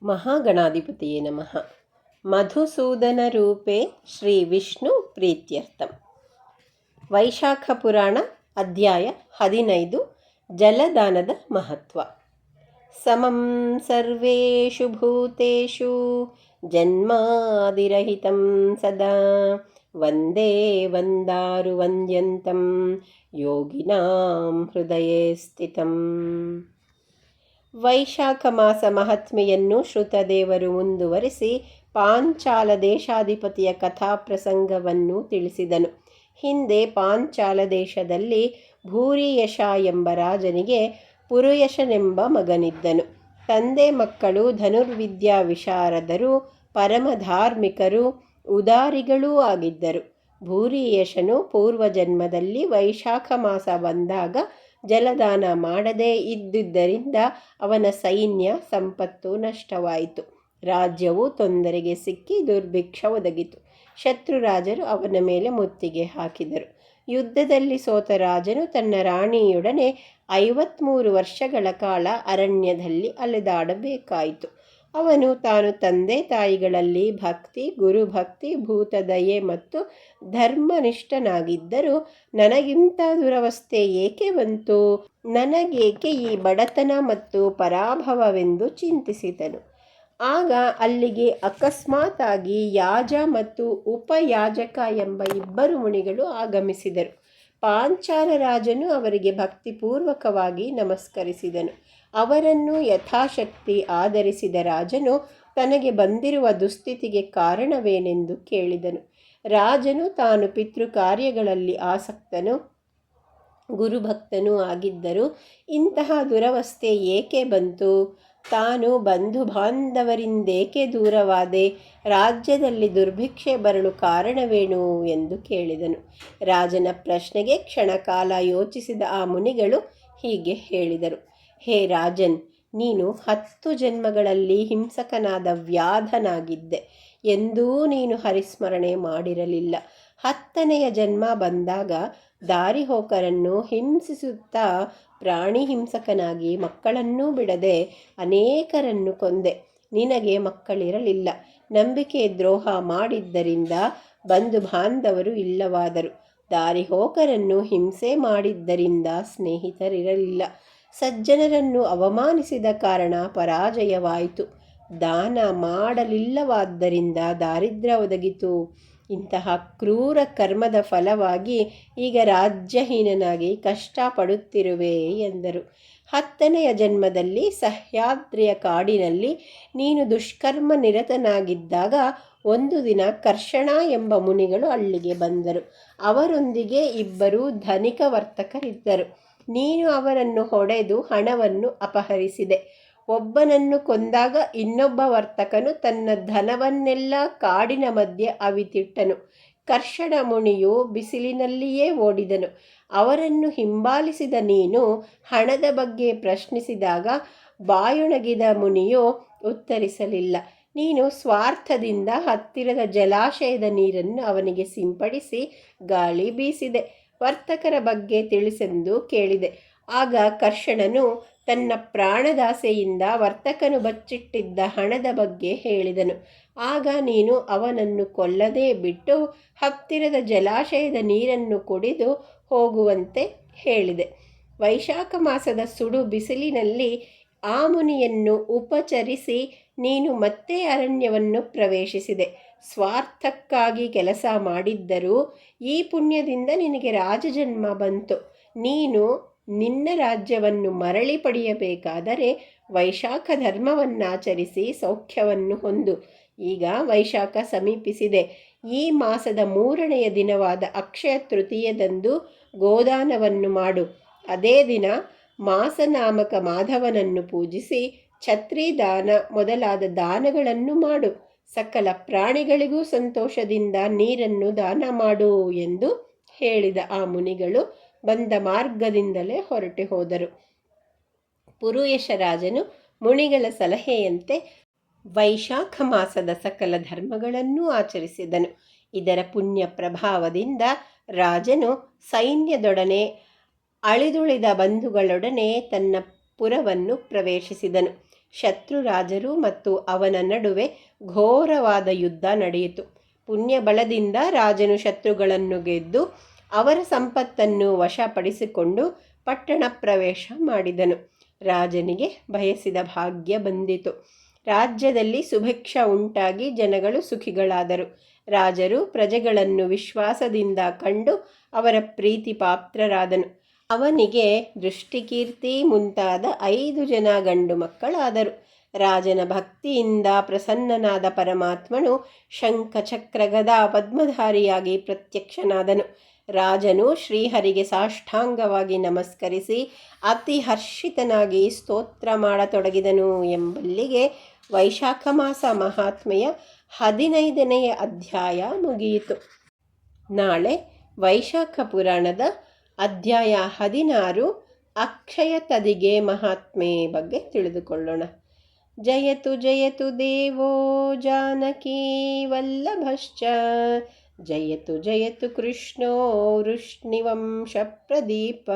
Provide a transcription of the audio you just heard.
ಮಹಾಗಣಾಧಿಪತಿಯೇ ನಮಃ. ಮಧುಸೂದನರೂಪೇ ಶ್ರೀ ವಿಷ್ಣು ಪ್ರೀತ್ಯರ್ಥಂ. ವೈಶಾಖ ಪುರಾಣ ಅಧ್ಯಾಯ 15. ಜಲದಾನದ ಮಹತ್ವ. ಸಮಂ ಸರ್ವೇಷು ಭೂತೇಷು ಜನ್ಮಾದಿರಹಿತಂ ಸದಾ ವಂದೇ ವಂದಾರು ವಂದ್ಯಂತಂ ಯೋಗಿನಾಂ ಹೃದಯೇ ಸ್ಥಿತಂ. ವೈಶಾಖ ಮಾಸ ಮಹಾತ್ಮೆಯನ್ನು ಶ್ರುತದೇವರು ಮುಂದುವರಿಸಿ ಪಾಂಚಾಲ ದೇಶಾಧಿಪತಿಯ ಕಥಾಪ್ರಸಂಗವನ್ನು ತಿಳಿಸಿದನು. ಹಿಂದೆ ಪಾಂಚಾಲ ದೇಶದಲ್ಲಿ ಭೂರಿಯಶ ಎಂಬ ರಾಜನಿಗೆ ಪುರುಯಶನೆಂಬ ಮಗನಿದ್ದನು. ತಂದೆ ಮಕ್ಕಳು ಧನುರ್ವಿದ್ಯಾ ವಿಶಾರದರು, ಪರಮಧಾರ್ಮಿಕರು, ಉದಾರಿಗಳೂ ಆಗಿದ್ದರು. ಭೂರಿಯಶನು ಪೂರ್ವಜನ್ಮದಲ್ಲಿ ವೈಶಾಖ ಮಾಸ ಬಂದಾಗ ಜಲದಾನ ಮಾಡದೇ ಇದ್ದುದರಿಂದ ಅವನ ಸೈನ್ಯ ಸಂಪತ್ತು ನಷ್ಟವಾಯಿತು. ರಾಜ್ಯವು ತೊಂದರೆಗೆ ಸಿಕ್ಕಿ ದುರ್ಭಿಕ್ಷ ಒದಗಿತು. ಶತ್ರುರಾಜರು ಅವನ ಮೇಲೆ ಮುತ್ತಿಗೆ ಹಾಕಿದರು. ಯುದ್ಧದಲ್ಲಿ ಸೋತ ರಾಜನು ತನ್ನ ರಾಣಿಯೊಡನೆ 53 ವರ್ಷಗಳ ಕಾಲ ಅರಣ್ಯದಲ್ಲಿ ಅಲೆದಾಡಬೇಕಾಯಿತು. ಅವನು ತಾನು ತಂದೆ ತಾಯಿಗಳಲ್ಲಿ ಭಕ್ತಿ, ಗುರುಭಕ್ತಿ, ಭೂತದಯೆ ಮತ್ತು ಧರ್ಮನಿಷ್ಠನಾಗಿದ್ದರೂ ನನಗಿಂತ ದುರವಸ್ಥೆ ಏಕೆ ಬಂತು, ನನಗೇಕೆ ಈ ಬಡತನ ಮತ್ತು ಪರಾಭವವೆಂದು ಚಿಂತಿಸಿದನು. ಆಗ ಅಲ್ಲಿಗೆ ಅಕಸ್ಮಾತಾಗಿ ಯಾಜ ಮತ್ತು ಉಪಯಾಜಕ ಎಂಬ 2 ಮುನಿಗಳು ಆಗಮಿಸಿದರು. ಪಾಂಚಾಲ ರಾಜನು ಅವರಿಗೆ ಭಕ್ತಿಪೂರ್ವಕವಾಗಿ ನಮಸ್ಕರಿಸಿದನು. ಅವರನ್ನು ಯಥಾಶಕ್ತಿ ಆದರಿಸಿದ ರಾಜನು ತನಗೆ ಬಂದಿರುವ ದುಸ್ಥಿತಿಗೆ ಕಾರಣವೇನೆಂದು ಕೇಳಿದನು. ರಾಜನು ತಾನು ಪಿತೃಕಾರ್ಯಗಳಲ್ಲಿ ಆಸಕ್ತನು, ಗುರುಭಕ್ತನೂ ಆಗಿದ್ದರೂ ಇಂತಹ ದುರವಸ್ಥೆ ಏಕೆ ಬಂತು, ತಾನು ಬಂಧು ಬಾಂಧವರಿಂದೇಕೆ ದೂರವಾದೆ, ರಾಜ್ಯದಲ್ಲಿ ದುರ್ಭಿಕ್ಷೆ ಬರಲು ಕಾರಣವೇನು ಎಂದು ಕೇಳಿದನು. ರಾಜನ ಪ್ರಶ್ನೆಗೆ ಕ್ಷಣಕಾಲ ಯೋಚಿಸಿದ ಆ ಮುನಿಗಳು ಹೀಗೆ ಹೇಳಿದರು. ಹೇ ರಾಜನ್, ನೀನು 10 ಜನ್ಮಗಳಲ್ಲಿ ಹಿಂಸಕನಾದ ವ್ಯಾಧನಾಗಿದ್ದೆ. ಎಂದೂ ನೀನು ಹರಿಸ್ಮರಣೆ ಮಾಡಿರಲಿಲ್ಲ. 10ನೆಯ ಜನ್ಮ ಬಂದಾಗ ದಾರಿಹೋಕರನ್ನು ಹಿಂಸಿಸುತ್ತಾ ಪ್ರಾಣಿ ಹಿಂಸಕನಾಗಿ ಮಕ್ಕಳನ್ನೂ ಬಿಡದೆ ಅನೇಕರನ್ನು ಕೊಂದೆ. ನಿನಗೆ ಮಕ್ಕಳಿರಲಿಲ್ಲ. ನಂಬಿಕೆ ದ್ರೋಹ ಮಾಡಿದ್ದರಿಂದ ಬಂಧು ಬಾಂಧವರು ಇಲ್ಲವಾದರು. ದಾರಿಹೋಕರನ್ನು ಹಿಂಸೆ ಮಾಡಿದ್ದರಿಂದ ಸ್ನೇಹಿತರಿರಲಿಲ್ಲ. ಸಜ್ಜನರನ್ನು ಅವಮಾನಿಸಿದ ಕಾರಣ ಪರಾಜಯವಾಯಿತು. ದಾನ ಮಾಡಲಿಲ್ಲವಾದ್ದರಿಂದ ದಾರಿದ್ರ್ಯ ಒದಗಿತು. ಇಂತಹ ಕ್ರೂರ ಕರ್ಮದ ಫಲವಾಗಿ ಈಗ ರಾಜ್ಯಹೀನನಾಗಿ ಕಷ್ಟಪಡುತ್ತಿರುವೆ ಎಂದರು. 10ನೆಯ ಜನ್ಮದಲ್ಲಿ ಸಹ್ಯಾದ್ರಿಯ ಕಾಡಿನಲ್ಲಿ ನೀನು ದುಷ್ಕರ್ಮ ನಿರತನಾಗಿದ್ದಾಗ ಒಂದು ದಿನ ಕರ್ಷಣ ಎಂಬ ಮುನಿಗಳು ಅಲ್ಲಿಗೆ ಬಂದರು. ಅವರೊಂದಿಗೆ 2 ಧನಿಕ ವರ್ತಕರಿದ್ದರು. ನೀನು ಅವರನ್ನು ಹೊಡೆದು ಹಣವನ್ನು ಅಪಹರಿಸಿದೆ. ಒಬ್ಬನನ್ನು ಕೊಂದಾಗ ಇನ್ನೊಬ್ಬ ವರ್ತಕನು ತನ್ನ ಧನವನ್ನೆಲ್ಲ ಕಾಡಿನ ಮಧ್ಯೆ ಅವಿತಿಟ್ಟನು. ಕರ್ಷಣ ಮುನಿಯು ಬಿಸಿಲಿನಲ್ಲಿಯೇ ಓಡಿದನು. ಅವರನ್ನು ಹಿಂಬಾಲಿಸಿದ ನೀನು ಹಣದ ಬಗ್ಗೆ ಪ್ರಶ್ನಿಸಿದಾಗ ಬಾಯೊಣಗಿದ ಮುನಿಯು ಉತ್ತರಿಸಲಿಲ್ಲ. ನೀನು ಸ್ವಾರ್ಥದಿಂದ ಹತ್ತಿರದ ಜಲಾಶಯದ ನೀರನ್ನು ಅವನಿಗೆ ಸಿಂಪಡಿಸಿ ಗಾಳಿ ಬೀಸಿದೆ. ವರ್ತಕರ ಬಗ್ಗೆ ತಿಳಿಸೆಂದು ಕೇಳಿದೆ. ಆಗ ಕರ್ಷಣನು ತನ್ನ ಪ್ರಾಣದಾಸೆಯಿಂದ ವರ್ತಕನು ಬಚ್ಚಿಟ್ಟಿದ್ದ ಹಣದ ಬಗ್ಗೆ ಹೇಳಿದನು. ಆಗ ನೀನು ಅವನನ್ನು ಕೊಲ್ಲದೆ ಬಿಟ್ಟು ಹತ್ತಿರದ ಜಲಾಶಯದ ನೀರನ್ನು ಕುಡಿದು ಹೋಗುವಂತೆ ಹೇಳಿದೆ. ವೈಶಾಖ ಮಾಸದ ಸುಡು ಬಿಸಿಲಿನಲ್ಲಿ ಆ ಮುನಿಯನ್ನು ಉಪಚರಿಸಿ ನೀನು ಮತ್ತೆ ಅರಣ್ಯವನ್ನು ಪ್ರವೇಶಿಸಿದೆ. ಸ್ವಾರ್ಥಕ್ಕಾಗಿ ಕೆಲಸ ಮಾಡಿದ್ದರೂ ಈ ಪುಣ್ಯದಿಂದ ನಿನಗೆ ರಾಜಜನ್ಮ ಬಂತು. ನೀನು ನಿನ್ನ ರಾಜ್ಯವನ್ನು ಮರಳಿ ಪಡೆಯಬೇಕಾದರೆ ವೈಶಾಖ ಧರ್ಮವನ್ನಾಚರಿಸಿ ಸೌಖ್ಯವನ್ನು ಹೊಂದು. ಈಗ ವೈಶಾಖ ಸಮೀಪಿಸಿದೆ. ಈ ಮಾಸದ 3ನೆಯ ದಿನವಾದ ಅಕ್ಷಯ ತೃತೀಯದಂದು ಗೋದಾನವನ್ನು ಮಾಡು. ಅದೇ ದಿನ ಮಾಸನಾಮಕ ಮಾಧವನನ್ನು ಪೂಜಿಸಿ ಛತ್ರಿದಾನ ಮೊದಲಾದ ದಾನಗಳನ್ನು ಮಾಡು. ಸಕಲ ಪ್ರಾಣಿಗಳಿಗೂ ಸಂತೋಷದಿಂದ ನೀರನ್ನು ದಾನ ಮಾಡು ಎಂದು ಹೇಳಿದ ಆ ಮುನಿಗಳು ಬಂದ ಮಾರ್ಗದಿಂದಲೇ ಹೊರಟು ಹೋದರು. ಪುರುಯಶರಾಜನು ಮುನಿಗಳ ಸಲಹೆಯಂತೆ ವೈಶಾಖ ಮಾಸದ ಸಕಲ ಧರ್ಮಗಳನ್ನೂ ಆಚರಿಸಿದನು. ಇದರ ಪುಣ್ಯ ಪ್ರಭಾವದಿಂದ ರಾಜನು ಸೈನ್ಯದೊಡನೆ ಅಳಿದುಳಿದ ಬಂಧುಗಳೊಡನೆ ತನ್ನ ಪುರವನ್ನು ಪ್ರವೇಶಿಸಿದನು. ಶತ್ರುರಾಜರು ಮತ್ತು ಅವನ ನಡುವೆ ಘೋರವಾದ ಯುದ್ಧ ನಡೆಯಿತು. ಪುಣ್ಯ ಬಲದಿಂದ ರಾಜನು ಶತ್ರುಗಳನ್ನು ಗೆದ್ದು ಅವರ ಸಂಪತ್ತನ್ನು ವಶಪಡಿಸಿಕೊಂಡು ಪಟ್ಟಣ ಪ್ರವೇಶ ಮಾಡಿದನು. ರಾಜನಿಗೆ ಬಯಸಿದ ಭಾಗ್ಯ ಬಂದಿತು. ರಾಜ್ಯದಲ್ಲಿ ಸುಭಿಕ್ಷ ಉಂಟಾಗಿ ಜನಗಳು ಸುಖಿಗಳಾದರು. ರಾಜರು ಪ್ರಜೆಗಳನ್ನು ವಿಶ್ವಾಸದಿಂದ ಕಂಡು ಅವರ ಪ್ರೀತಿ ಪಾತ್ರರಾದನು. ಅವನಿಗೆ ದೃಷ್ಟಿಕೀರ್ತಿ ಮುಂತಾದ 5 ಜನ ಗಂಡು ಮಕ್ಕಳಾದರು. ರಾಜನ ಭಕ್ತಿಯಿಂದ ಪ್ರಸನ್ನನಾದ ಪರಮಾತ್ಮನು ಶಂಖ ಚಕ್ರ ಗದಾ ಪದ್ಮಧಾರಿಯಾಗಿ ಪ್ರತ್ಯಕ್ಷನಾದನು. ರಾಜನು ಶ್ರೀಹರಿಗೆ ಸಾಷ್ಟಾಂಗವಾಗಿ ನಮಸ್ಕರಿಸಿ ಅತಿ ಹರ್ಷಿತನಾಗಿ ಸ್ತೋತ್ರ ಮಾಡತೊಡಗಿದನು. ಎಂಬಲ್ಲಿಗೆ ವೈಶಾಖ ಮಾಸ ಮಹಾತ್ಮೆಯ 15ನೇ ಅಧ್ಯಾಯ ಮುಗಿಯಿತು. ನಾಳೆ ವೈಶಾಖ ಪುರಾಣದ ಅಧ್ಯಾಯ 16 ಅಕ್ಷಯ ತದಿಗೆ ಮಹಾತ್ಮೆ ಬಗ್ಗೆ ತಿಳಿದುಕೊಳ್ಳೋಣ. ಜಯತು ಜಯತು ದೇವೋ ಜಾನಕಿ ವಲ್ಲಭಶ್ಚ ಜಯತು ಜಯತು ಕೃಷ್ಣೋ ವೃಷ್ಣಿವಂಶ ಪ್ರದೀಪ.